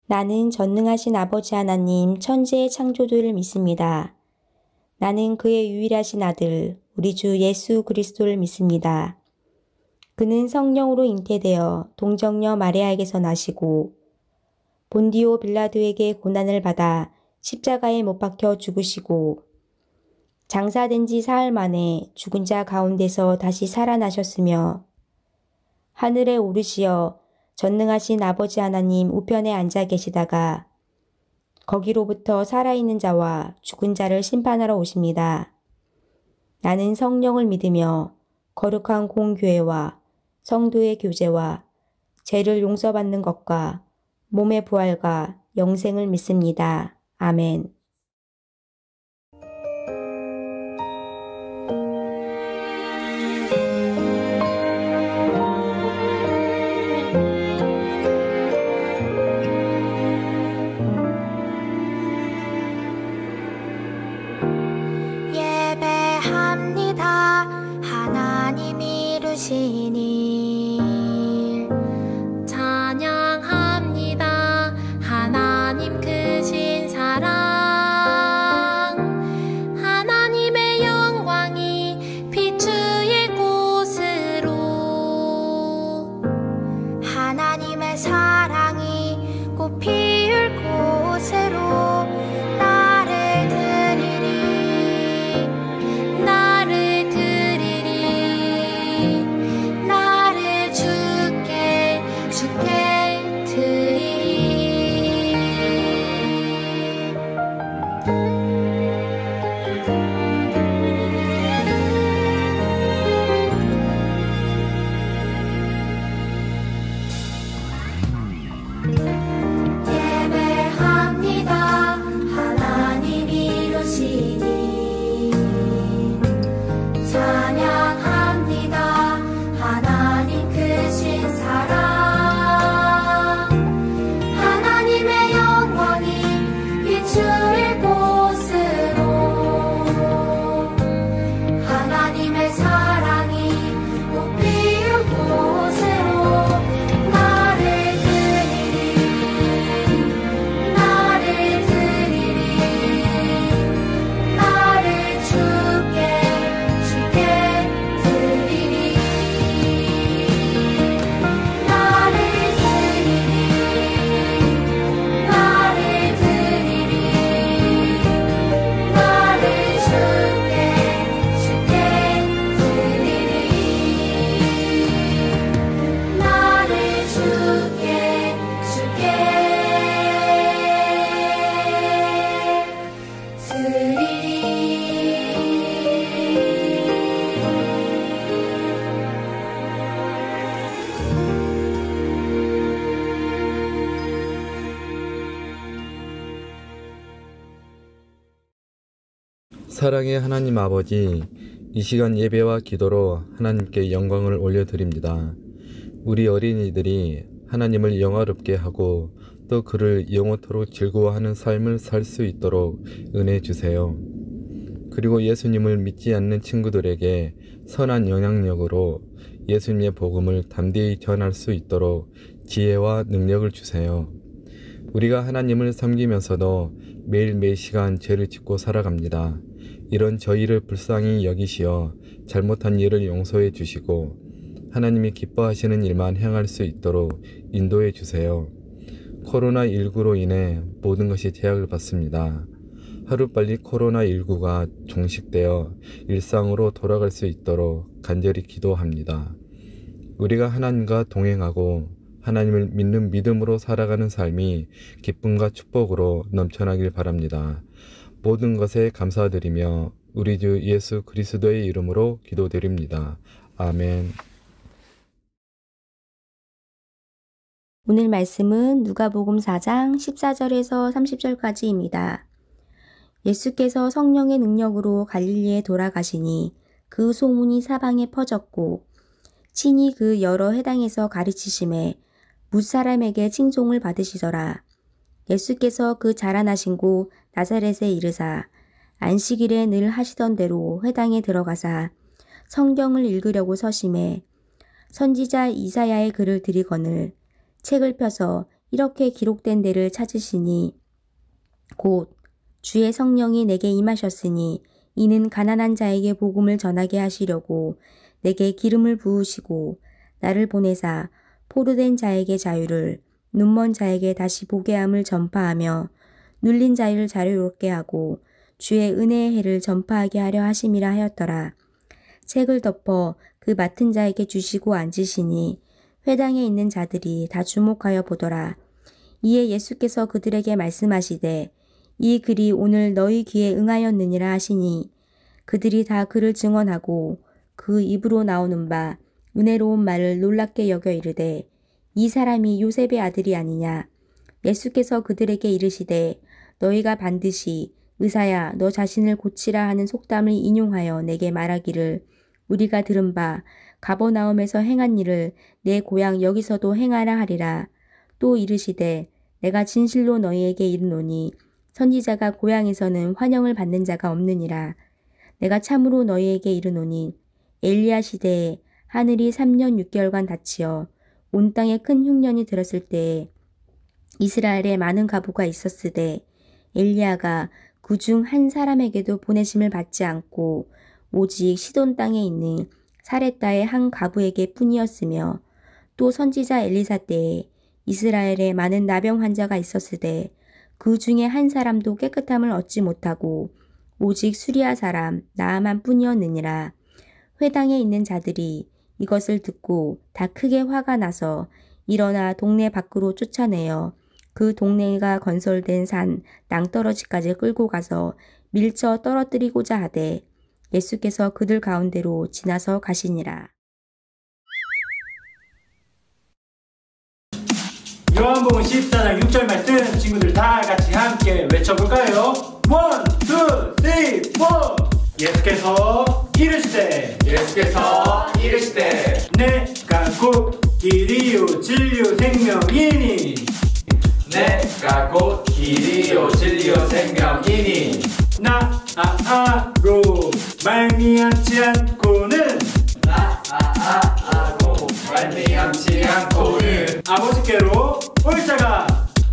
나는 전능하신 아버지 하나님 천지의 창조주를 믿습니다. 나는 그의 유일하신 아들 우리 주 예수 그리스도를 믿습니다. 그는 성령으로 잉태되어 동정녀 마리아에게서 나시고 본디오 빌라도에게 고난을 받아 십자가에 못 박혀 죽으시고 장사된 지 사흘 만에 죽은 자 가운데서 다시 살아나셨으며 하늘에 오르시어 전능하신 아버지 하나님 우편에 앉아 계시다가 거기로부터 살아있는 자와 죽은 자를 심판하러 오십니다. 나는 성령을 믿으며 거룩한 공교회와 성도의 교제와 죄를 용서받는 것과 몸의 부활과 영생을 믿습니다. 아멘. 찬양합니다. 하나님 크신 사랑, 하나님의 영광이 비추일 곳으로, 하나님의 사랑이 꽃 피울 곳으로 나를 드리리, 나를 드리리, 나를 주께 드리리. 예배합니다. 하나님 이루시니 찬양합니다. 하나님 크신 사랑, 하나님의 영광이 비추일 곳으로, 하나님의 사랑이 꽃 피울 곳으로 나를 드리리, 나를 드리리, 나를 주께 드리리, 나를 드리리, 나를 드리리, 나를 주께 드리리, 나를 주께 사랑의 하나님 아버지, 이 시간 예배와 기도로 하나님께 영광을 올려드립니다. 우리 어린이들이 하나님을 영화롭게 하고 또 그를 영원토록 즐거워하는 삶을 살 수 있도록 은혜 주세요. 그리고 예수님을 믿지 않는 친구들에게 선한 영향력으로 예수님의 복음을 담대히 전할 수 있도록 지혜와 능력을 주세요. 우리가 하나님을 섬기면서도 매일 매 시간 죄를 짓고 살아갑니다. 이런 저희를 불쌍히 여기시어 잘못한 일을 용서해 주시고 하나님이 기뻐하시는 일만 행할 수 있도록 인도해 주세요. 코로나19로 인해 모든 것이 제약을 받습니다. 하루빨리 코로나19가 종식되어 일상으로 돌아갈 수 있도록 간절히 기도합니다. 우리가 하나님과 동행하고 하나님을 믿는 믿음으로 살아가는 삶이 기쁨과 축복으로 넘쳐나길 바랍니다. 모든 것에 감사드리며 우리 주 예수 그리스도의 이름으로 기도드립니다. 아멘. 오늘 말씀은 누가복음 4장 14절에서 30절까지입니다. 예수께서 성령의 능력으로 갈릴리에 돌아가시니 그 소문이 사방에 퍼졌고 친히 그 여러 회당에서 가르치심에 뭇사람에게 칭송을 받으시더라. 예수께서 그 자라나신 곳 나사렛에 이르사 안식일에 늘 하시던 대로 회당에 들어가사 성경을 읽으려고 서심해 선지자 이사야의 글을 들이거늘 책을 펴서 이렇게 기록된 데를 찾으시니 곧 주의 성령이 내게 임하셨으니 이는 가난한 자에게 복음을 전하게 하시려고 내게 기름을 부으시고 나를 보내사 포로된 자에게 자유를 눈먼 자에게 다시 보게 함을 전파하며 눌린 자를 자유롭게 하고 주의 은혜의 해를 전파하게 하려 하심이라 하였더라. 책을 덮어 그 맡은 자에게 주시고 앉으시니 회당에 있는 자들이 다 주목하여 보더라. 이에 예수께서 그들에게 말씀하시되 이 글이 오늘 너희 귀에 응하였느니라 하시니 그들이 다 그를 증언하고 그 입으로 나오는 바 은혜로운 말을 놀랍게 여겨 이르되 이 사람이 요셉의 아들이 아니냐. 예수께서 그들에게 이르시되 너희가 반드시 의사야 너 자신을 고치라 하는 속담을 인용하여 내게 말하기를 우리가 들은 바 가버나움에서 행한 일을 내 고향 여기서도 행하라 하리라. 또 이르시되 내가 진실로 너희에게 이르노니 선지자가 고향에서는 환영을 받는 자가 없느니라. 내가 참으로 너희에게 이르노니 엘리야 시대에 하늘이 3년 6개월간 닫히어 온 땅에 큰 흉년이 들었을 때에 이스라엘에 많은 가부가 있었으되 엘리야가 그중 한 사람에게도 보내심을 받지 않고 오직 시돈 땅에 있는 사렙다의 한 가부에게 뿐이었으며 또 선지자 엘리사 때에 이스라엘에 많은 나병 환자가 있었으되 그 중에 한 사람도 깨끗함을 얻지 못하고 오직 수리아 사람 나아만 뿐이었느니라. 회당에 있는 자들이 이것을 듣고 다 크게 화가 나서 일어나 동네 밖으로 쫓아내어 그 동네가 건설된 산 낭떠러지까지 끌고 가서 밀쳐 떨어뜨리고자 하되 예수께서 그들 가운데로 지나서 가시니라. 요한복음 14장 6절 말씀 친구들 다 같이 함께 외쳐볼까요? 1, 2, 3, 4 예수께서 이르시되 내가 곧 길이요 진리요 생명이니 내가 곧 길이요 진리요 생명이니 나로 말미암지 않고는 말미암지 않고는 아버지께로 올 자가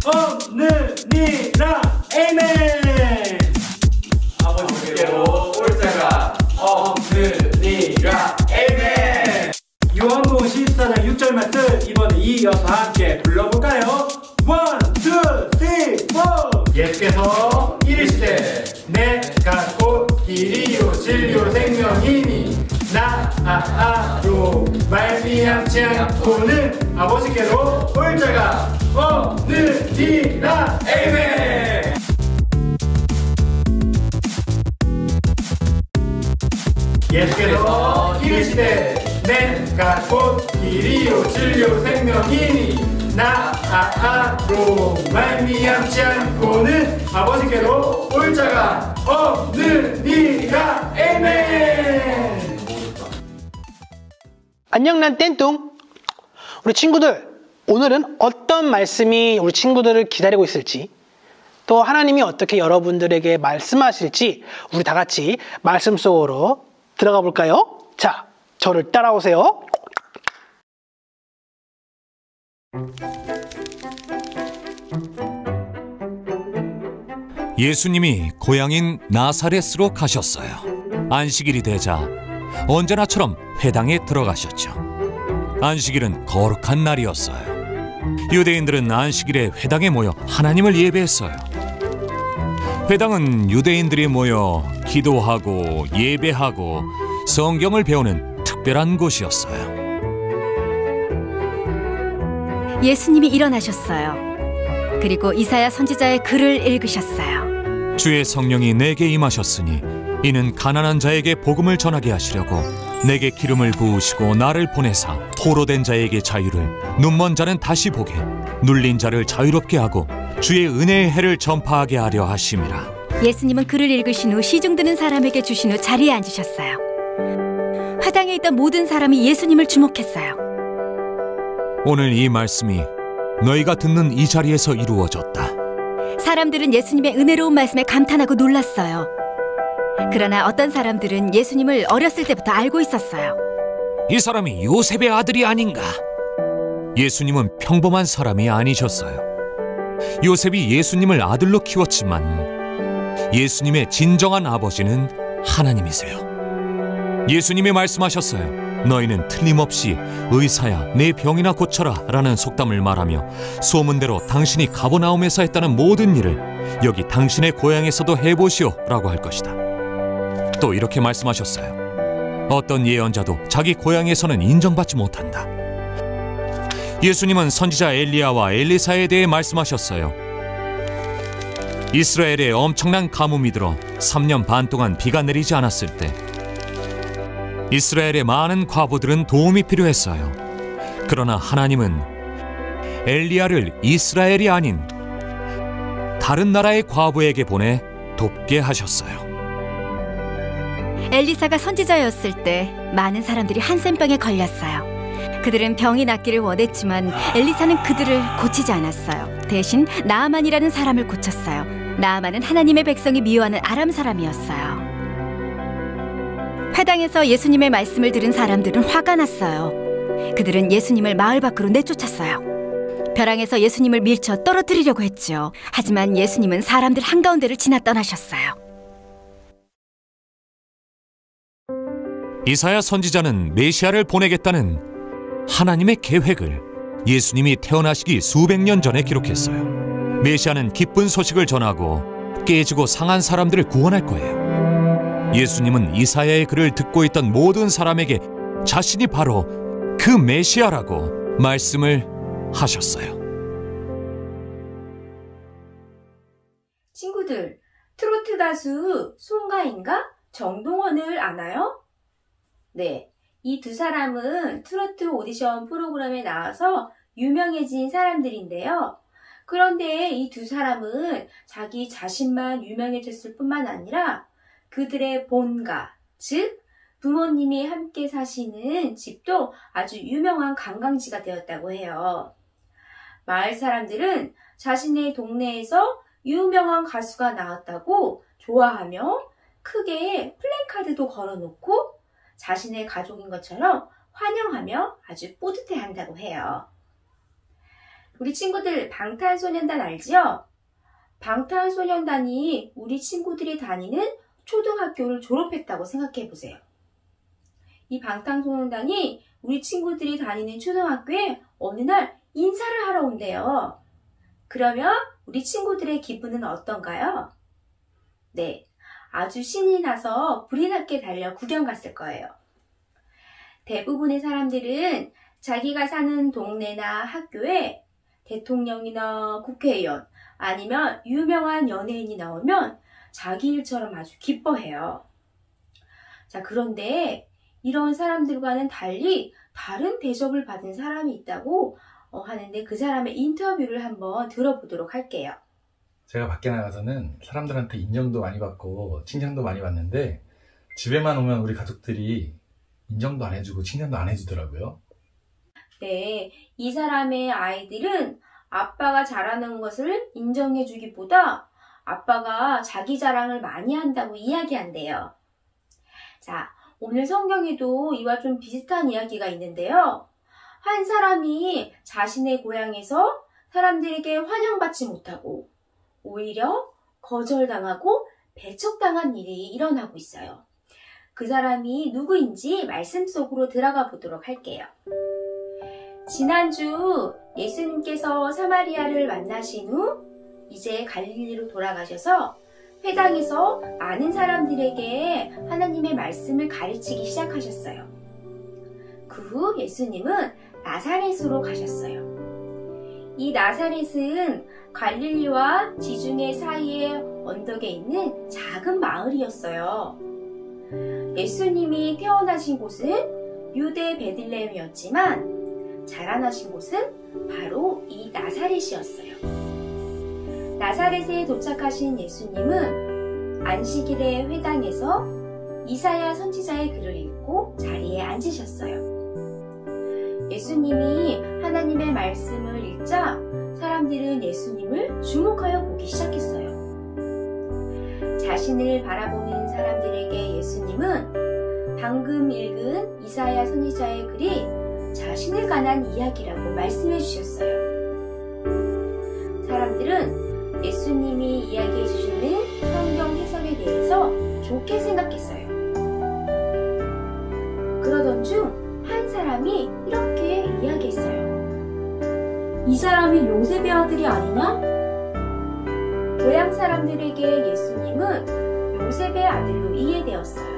없느니라. 아멘. 아버지께로 올 자가 없느니라. 아멘. 요한복음 14장 6절 말씀 이번에 이어서 함께 불러볼까요? 1, 2, 3, 4 예수께서 이르시되 내가 곧 길이요 진리요 생명이니 나로 말미암지 않고는 아버지께로 올 자가 없느니라. 아멘. 예수께서 이르시되 내가 곧 길이요 진리요 생명이니 나로 말미암지 않고는 아버지께로 올 자가 없느니라. 아멘. 안녕, 난 땡뚱. 우리 친구들, 오늘은 어떤 말씀이 우리 친구들을 기다리고 있을지, 또 하나님이 어떻게 여러분들에게 말씀하실지 우리 다 같이 말씀 속으로 들어가 볼까요? 자, 저를 따라오세요. 예수님이 고향인 나사렛으로 가셨어요. 안식일이 되자 언제나처럼 회당에 들어가셨죠. 안식일은 거룩한 날이었어요. 유대인들은 안식일에 회당에 모여 하나님을 예배했어요. 회당은 유대인들이 모여 기도하고 예배하고 성경을 배우는 특별한 곳이었어요. 예수님이 일어나셨어요. 그리고 이사야 선지자의 글을 읽으셨어요. 주의 성령이 내게 임하셨으니 이는 가난한 자에게 복음을 전하게 하시려고 내게 기름을 부으시고 나를 보내사 포로된 자에게 자유를 눈먼 자는 다시 보게 눌린 자를 자유롭게 하고 주의 은혜의 해를 전파하게 하려 하심이라. 예수님은 글을 읽으신 후 시중 드는 사람에게 주신 후 자리에 앉으셨어요. 회당에 있던 모든 사람이 예수님을 주목했어요. 오늘 이 말씀이 너희가 듣는 이 자리에서 이루어졌다. 사람들은 예수님의 은혜로운 말씀에 감탄하고 놀랐어요. 그러나 어떤 사람들은 예수님을 어렸을 때부터 알고 있었어요. 이 사람이 요셉의 아들이 아닌가? 예수님은 평범한 사람이 아니셨어요. 요셉이 예수님을 아들로 키웠지만 예수님의 진정한 아버지는 하나님이세요. 예수님이 말씀하셨어요. 너희는 틀림없이 의사야 내 병이나 고쳐라 라는 속담을 말하며 소문대로 당신이 가버나움에서 했다는 모든 일을 여기 당신의 고향에서도 해보시오 라고 할 것이다. 또 이렇게 말씀하셨어요. 어떤 예언자도 자기 고향에서는 인정받지 못한다. 예수님은 선지자 엘리야와 엘리사에 대해 말씀하셨어요. 이스라엘에 엄청난 가뭄이 들어 3년 반 동안 비가 내리지 않았을 때 이스라엘의 많은 과부들은 도움이 필요했어요. 그러나 하나님은 엘리야를 이스라엘이 아닌 다른 나라의 과부에게 보내 돕게 하셨어요. 엘리사가 선지자였을 때 많은 사람들이 한센병에 걸렸어요. 그들은 병이 낫기를 원했지만 엘리사는 그들을 고치지 않았어요. 대신 나아만이라는 사람을 고쳤어요. 나아만은 하나님의 백성이 미워하는 아람 사람이었어요. 회당에서 예수님의 말씀을 들은 사람들은 화가 났어요. 그들은 예수님을 마을 밖으로 내쫓았어요. 벼랑에서 예수님을 밀쳐 떨어뜨리려고 했죠. 하지만 예수님은 사람들 한가운데를 지나 떠나셨어요. 이사야 선지자는 메시아를 보내겠다는 하나님의 계획을 예수님이 태어나시기 수백 년 전에 기록했어요. 메시아는 기쁜 소식을 전하고 깨지고 상한 사람들을 구원할 거예요. 예수님은 이사야의 글을 듣고 있던 모든 사람에게 자신이 바로 그 메시아라고 말씀을 하셨어요. 친구들, 트로트 가수 송가인과 정동원을 아나요? 네, 이 두 사람은 트로트 오디션 프로그램에 나와서 유명해진 사람들인데요. 그런데 이 두 사람은 자기 자신만 유명해졌을 뿐만 아니라 그들의 본가, 즉 부모님이 함께 사시는 집도 아주 유명한 관광지가 되었다고 해요. 마을 사람들은 자신의 동네에서 유명한 가수가 나왔다고 좋아하며 크게 플래카드도 걸어놓고 자신의 가족인 것처럼 환영하며 아주 뿌듯해한다고 해요. 우리 친구들 방탄소년단 알지요? 방탄소년단이 우리 친구들이 다니는 초등학교를 졸업했다고 생각해 보세요. 이 방탄소년단이 우리 친구들이 다니는 초등학교에 어느 날 인사를 하러 온대요. 그러면 우리 친구들의 기분은 어떤가요? 네, 아주 신이 나서 불이 났게 달려 구경 갔을 거예요. 대부분의 사람들은 자기가 사는 동네나 학교에 대통령이나 국회의원 아니면 유명한 연예인이 나오면 자기 일처럼 아주 기뻐해요. 자, 그런데 이런 사람들과는 달리 다른 대접을 받은 사람이 있다고 하는데 그 사람의 인터뷰를 한번 들어보도록 할게요. 제가 밖에 나가서는 사람들한테 인정도 많이 받고 칭찬도 많이 받는데 집에만 오면 우리 가족들이 인정도 안 해주고 칭찬도 안 해주더라고요. 네, 이 사람의 아이들은 아빠가 잘하는 것을 인정해주기보다 아빠가 자기 자랑을 많이 한다고 이야기한대요. 자, 오늘 성경에도 이와 좀 비슷한 이야기가 있는데요. 한 사람이 자신의 고향에서 사람들에게 환영받지 못하고 오히려 거절당하고 배척당한 일이 일어나고 있어요. 그 사람이 누구인지 말씀 속으로 들어가 보도록 할게요. 지난주 예수님께서 사마리아를 만나신 후 이제 갈릴리로 돌아가셔서 회당에서 많은 사람들에게 하나님의 말씀을 가르치기 시작하셨어요. 그 후 예수님은 나사렛으로 가셨어요. 이 나사렛은 갈릴리와 지중해 사이의 언덕에 있는 작은 마을이었어요. 예수님이 태어나신 곳은 유대 베들레헴이었지만 자라나신 곳은 바로 이 나사렛이었어요. 나사렛에 도착하신 예수님은 안식일의 회당에서 이사야 선지자의 글을 읽고 자리에 앉으셨어요. 예수님이 하나님의 말씀을 읽자 사람들은 예수님을 주목하여 보기 시작했어요. 자신을 바라보는 사람들에게 예수님은 방금 읽은 이사야 선지자의 글이 자신을 관한 이야기라고 말씀해 주셨어요. 사람들은 예수님이 이야기해 주시는 성경 해석에 대해서 좋게 생각했어요. 그러던 중 한 사람이 이렇게 이야기했어요. 이 사람이 요셉의 아들이 아니냐? 고향 사람들에게 예수님은 요셉의 아들로 이해되었어요.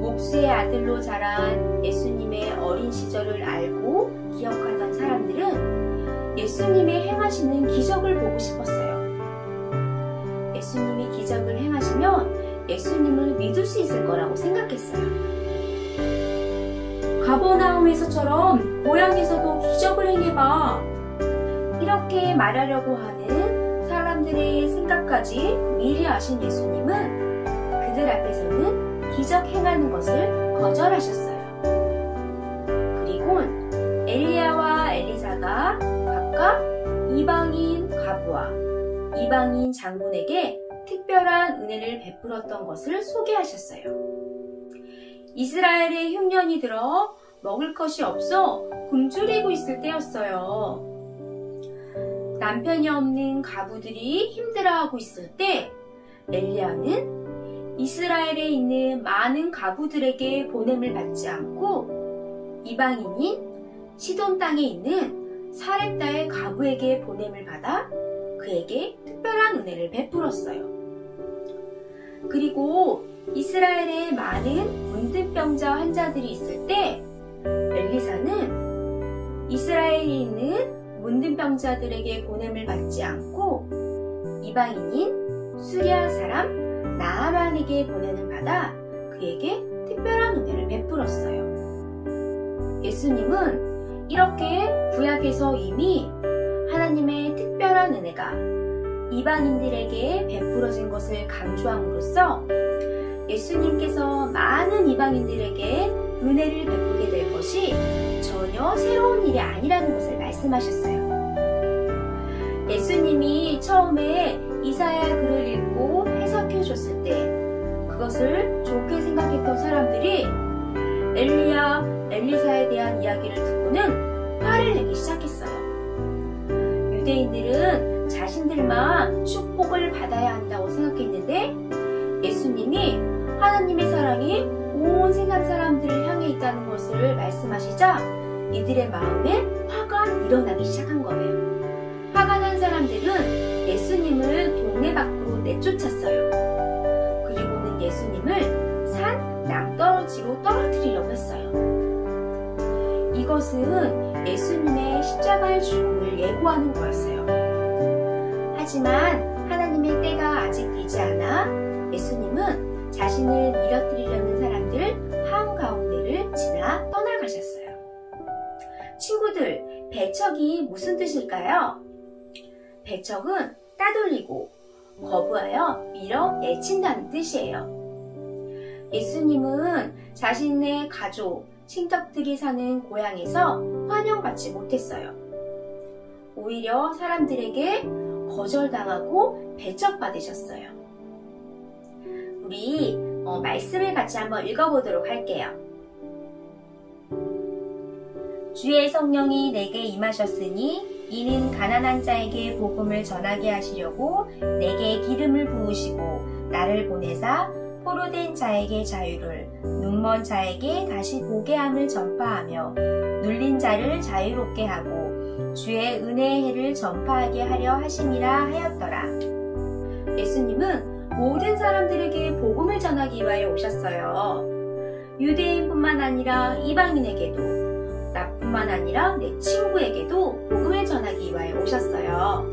목수의 아들로 자란 예수님의 어린 시절을 알고 기억하던 사람들은 예수님이 행하시는 기적을 보고 싶었어요. 예수님이 기적을 행하시면 예수님을 믿을 수 있을 거라고 생각했어요. 가버나움에서처럼 고향에서도 기적을 행해봐. 이렇게 말하려고 하는 사람들의 생각까지 미리 아신 예수님은 그들 앞에서는 기적 행하는 것을 거절하셨어요. 그리곤 엘리야와 엘리사가 각각 이방인 과부와 이방인 장군에게 특별한 은혜를 베풀었던 것을 소개하셨어요. 이스라엘의 흉년이 들어 먹을 것이 없어 굶주리고 있을 때였어요. 남편이 없는 가부들이 힘들어하고 있을 때 엘리야는 이스라엘에 있는 많은 가부들에게 보냄을 받지 않고 이방인인 시돈 땅에 있는 사렙다의 가부에게 보냄을 받아 그에게 특별한 은혜를 베풀었어요. 그리고 이스라엘에 많은 문둥병자 환자들이 있을 때 엘리사는 이스라엘에 있는 문둥병자들에게 보냄을 받지 않고 이방인인 수리아 사람 나아만에게 보냄을 받아 그에게 특별한 은혜를 베풀었어요. 예수님은 이렇게 구약에서 이미 하나님의 특별한 은혜가 이방인들에게 베풀어진 것을 강조함으로써 예수님께서 많은 이방인들에게 은혜를 베푸게 될 것이 전혀 새로운 일이 아니라는 것을 말씀하셨어요. 예수님이 처음에 이사야 글을 읽고 해석해 줬을 때 그것을 좋게 생각했던 사람들이 엘리야, 엘리사에 대한 이야기를 듣고는 화를 내기 시작했어요. 유대인들은 자신들만 축복을 받아야 한다고 생각했는데 예수님이 하나님의 사랑이 온 세상 사람들을 향해 있다는 것을 말씀하시자 이들의 마음에 화가 일어나기 시작한 거예요. 화가 난 사람들은 예수님을 동네 밖으로 내쫓았어요. 그리고는 예수님을 산 낭떠러지로 떨어뜨리려고 했어요. 이것은 예수님의 십자가의 죽음을 예고하는 거였어요. 하지만 하나님의 때가 아직 되지 않아 예수님은 자신을 밀어뜨리려는 사람들 한가운데를 지나 떠나가셨어요. 친구들, 배척이 무슨 뜻일까요? 배척은 따돌리고 거부하여 밀어내친다는 뜻이에요. 예수님은 자신의 가족, 친척들이 사는 고향에서 환영받지 못했어요. 오히려 사람들에게 거절당하고 배척받으셨어요. 우리 말씀을 같이 한번 읽어보도록 할게요. 주의 성령이 내게 임하셨으니 이는 가난한 자에게 복음을 전하게 하시려고 내게 기름을 부으시고 나를 보내사 포로된 자에게 자유를 눈먼 자에게 다시 보게 함을 전파하며 눌린 자를 자유롭게 하고 주의 은혜의 해를 전파하게 하려 하심이라 하였더라. 예수님은 모든 사람들에게 복음을 전하기 위하여 오셨어요. 유대인뿐만 아니라 이방인에게도, 나뿐만 아니라 내 친구에게도 복음을 전하기 위하여 오셨어요.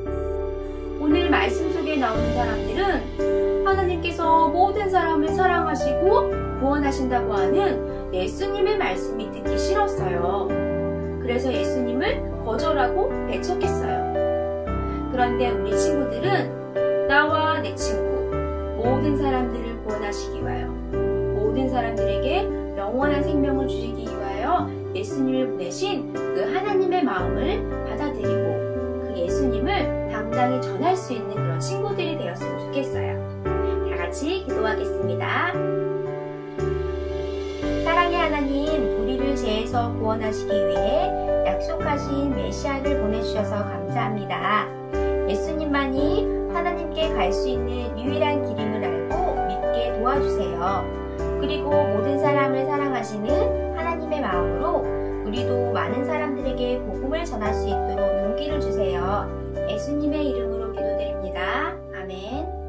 오늘 말씀 속에 나오는 사람들은 하나님께서 모든 사람을 사랑하시고 구원하신다고 하는 예수님의 말씀이 듣기 싫었어요. 그래서 예수님을 거절하고 배척했어요. 그런데 우리 친구들은 나와 내 친구, 모든 사람들을 구원하시기 위하여, 모든 사람들에게 영원한 생명을 주시기 위하여 예수님을 보내신 그 하나님의 마음을 받아들이고 그 예수님을 당당히 전할 수 있는 그런 친구들이 되었으면 좋겠어요. 다 같이 기도하겠습니다. 사랑의 하나님, 우리를 죄에서 통해서 구원하시기 위해 약속하신 메시아를 보내주셔서 감사합니다. 예수님만이 하나님께 갈 수 있는 유일한 길임을 알고 믿게 도와주세요. 그리고 모든 사람을 사랑하시는 하나님의 마음으로 우리도 많은 사람들에게 복음을 전할 수 있도록 용기를 주세요. 예수님의 이름으로 기도드립니다. 아멘.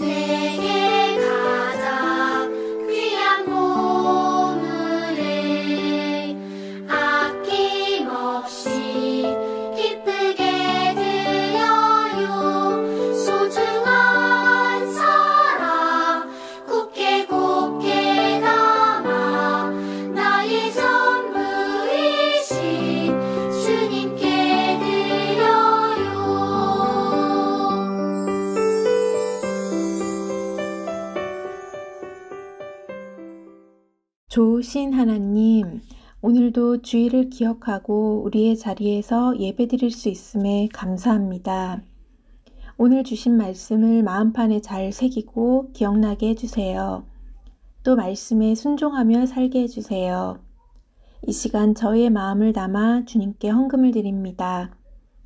내게 가장 귀한 보물을 아낌없이 기쁘게 드려요. 소중한 사랑 곱게 담아 나의 전부이신 주님께 드려요. 좋으신 하나님, 오늘도 주일을 기억하고 우리의 자리에서 예배드릴 수 있음에 감사합니다. 오늘 주신 말씀을 마음판에 잘 새기고 기억나게 해주세요. 또 말씀에 순종하며 살게 해주세요. 이 시간 저희의 마음을 담아 주님께 헌금을 드립니다.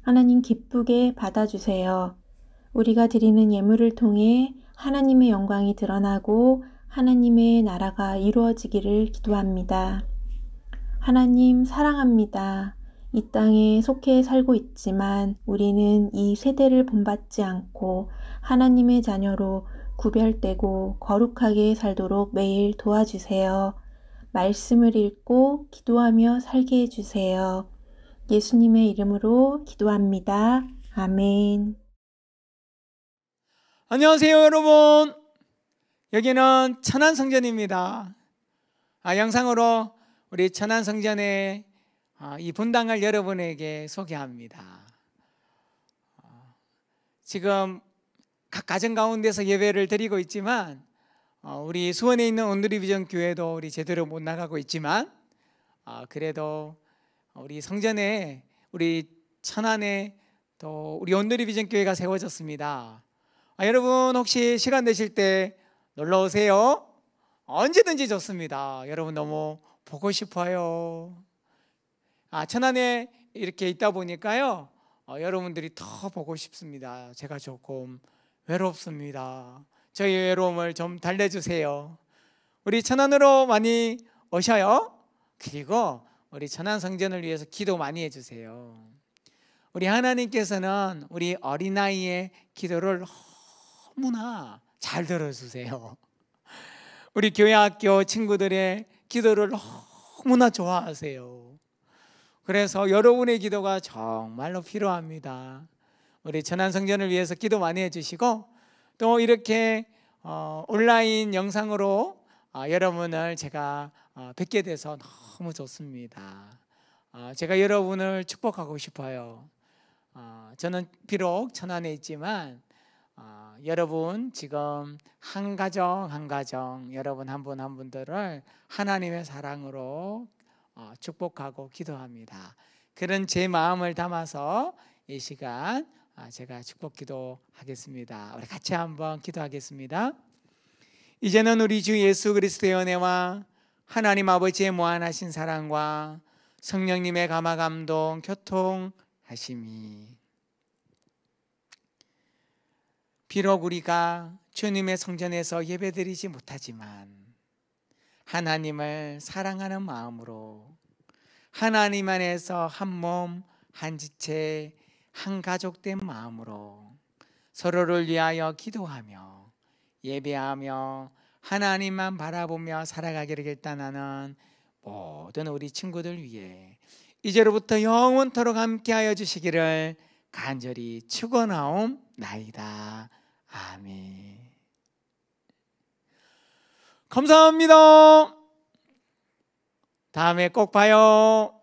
하나님 기쁘게 받아주세요. 우리가 드리는 예물을 통해 하나님의 영광이 드러나고 하나님의 나라가 이루어지기를 기도합니다. 하나님 사랑합니다. 이 땅에 속해 살고 있지만 우리는 이 세대를 본받지 않고 하나님의 자녀로 구별되고 거룩하게 살도록 매일 도와주세요. 말씀을 읽고 기도하며 살게 해주세요. 예수님의 이름으로 기도합니다. 아멘. 안녕하세요, 여러분. 여기는 천안성전입니다. 영상으로 우리 천안성전의 이 분당을 여러분에게 소개합니다. 지금 각 가정 가운데서 예배를 드리고 있지만 우리 수원에 있는 온누리비전 교회도 우리 제대로 못 나가고 있지만 그래도 우리 성전에 우리 천안에 또 우리 온누리비전 교회가 세워졌습니다. 여러분 혹시 시간 되실 때 놀러 오세요. 언제든지 좋습니다. 여러분 너무 보고 싶어요. 천안에 이렇게 있다 보니까요 여러분들이 더 보고 싶습니다. 제가 조금 외롭습니다. 저희 외로움을 좀 달래주세요. 우리 천안으로 많이 오셔요. 그리고 우리 천안 성전을 위해서 기도 많이 해주세요. 우리 하나님께서는 우리 어린아이의 기도를 너무나 잘 들어주세요. 우리 교회 학교 친구들의 기도를 너무나 좋아하세요. 그래서 여러분의 기도가 정말로 필요합니다. 우리 천안성전을 위해서 기도 많이 해주시고 또 이렇게 온라인 영상으로 여러분을 제가 뵙게 돼서 너무 좋습니다. 제가 여러분을 축복하고 싶어요. 저는 비록 천안에 있지만 여러분 지금 한 가정 여러분 한 분 한 분들을 하나님의 사랑으로 축복하고 기도합니다. 그런 제 마음을 담아서 이 시간 제가 축복 기도하겠습니다. 우리 같이 한번 기도하겠습니다. 이제는 우리 주 예수 그리스도의 은혜와 하나님 아버지의 무한하신 사랑과 성령님의 감화 감동 교통하심이 비록 우리가 주님의 성전에서 예배드리지 못하지만 하나님을 사랑하는 마음으로 하나님 안에서 한 몸, 한 지체, 한 가족된 마음으로 서로를 위하여 기도하며 예배하며 하나님만 바라보며 살아가기를 결단하는 모든 우리 친구들 위해 이제로부터 영원토록 함께하여 주시기를 간절히 축원하옵나이다. 아멘. 감사합니다. 다음에 꼭 봐요.